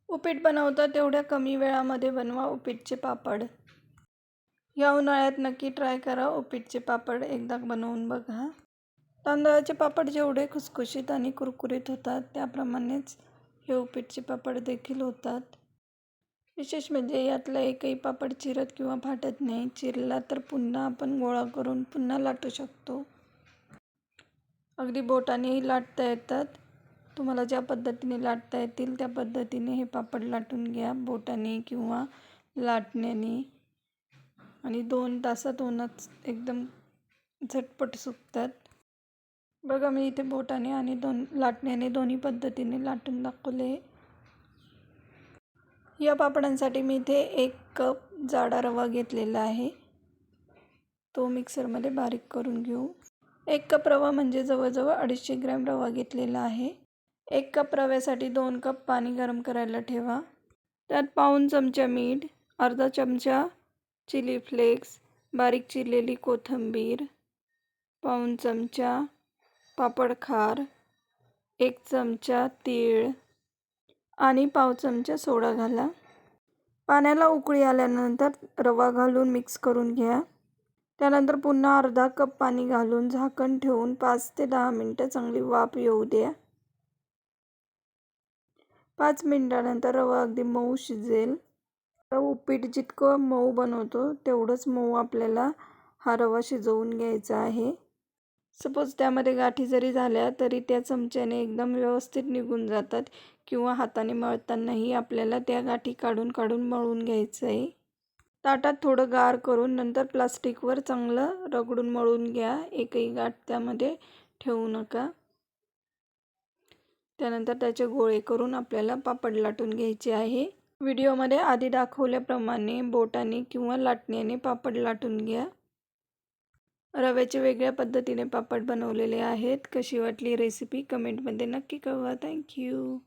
उपीट बनवता तेवढ्या कमी वेळामध्ये बनवा उपीटचे पापड. या उन्हाळ्यात नक्की ट्राय करा उपीटचे पापड, एकदा बनवून बघा. तांदळाचे पापड जेवढे खुसखुशीत आणि कुरकुरीत होतात त्याप्रमाणेच हे उपीटचे पापड देखील होतात. विशेष म्हणजे यातला एकही पापड चिरत किंवा फाटत नाही. चिरला तर पुन्हा आपण गोळा करून पुन्हा लाटू शकतो. अगदी बोटानेही लाटता येतात. तुम्हाला ज्या पद्धतीने लाटता येतील त्या पद्धतीने हे पापड लाटून घ्या, बोटाने किंवा लाटण्याने. आणि 2 तासातूनच एकदम झटपट सुकतात. बघा, मी इथे बोटाने आणि लाटण्याने दोन्ही पद्धतीने लाटून दाखवले. या पापडांसाठी मी इथे 1 कप जाडा रवा घेतलेला आहे. तो मिक्सरमध्ये बारीक करून घेऊ. 1 कप रवा म्हणजे जवळजवळ 250 ग्रॅम रवा घेतलेला आहे. 1 कप रव्यासाठी 2 कप पाणी गरम करायला ठेवा. त्यात पाऊण चमचा मीठ, अर्धा चमचा चिली फ्लेक्स, बारीक चिरलेली कोथिंबीर, पाऊण चमचा पापड खार, 1 चमचा तीळ आणि पाव चमचा सोडा घाला. पाण्याला उकळी आल्यानंतर रवा घालून मिक्स करून घ्या. त्यानंतर पुन्हा अर्धा कप पाणी घालून झाकण ठेवून 5 ते 10 मिनिटं चांगली वाफ येऊ द्या. 5 मिनिटानंतर रवा अगदी मऊ शिजेल. उपीट जितकं मऊ बनवतो तेवढंच मऊ आपल्याला हा रवा शिजवून घ्यायचा आहे. सपोज त्यामध्ये गाठी जरी झाल्या तरी त्या चमच्याने एकदम व्यवस्थित निघून जातात किंवा हाताने मळतानाही आपल्याला त्या गाठी काढून काढून मळून घ्यायचं आहे. ताटात थोडं गार करून नंतर प्लास्टिकवर चांगलं रगडून मळून घ्या. एकही गाठ त्यामध्ये ठेवू नका. त्यानंतर त्याचे गोळे करून आपल्याला पापड लाटून घ्यायचे आहे. व्हिडिओमध्ये आधी दाखवल्याप्रमाणे बोटाने किंवा लाटण्याने पापड लाटून घ्या. रव्याचे वेगळ्या पद्धतीने पापड बनवलेले आहेत. कशी वाटली रेसिपी कमेंटमध्ये नक्की कळवा. थँक्यू.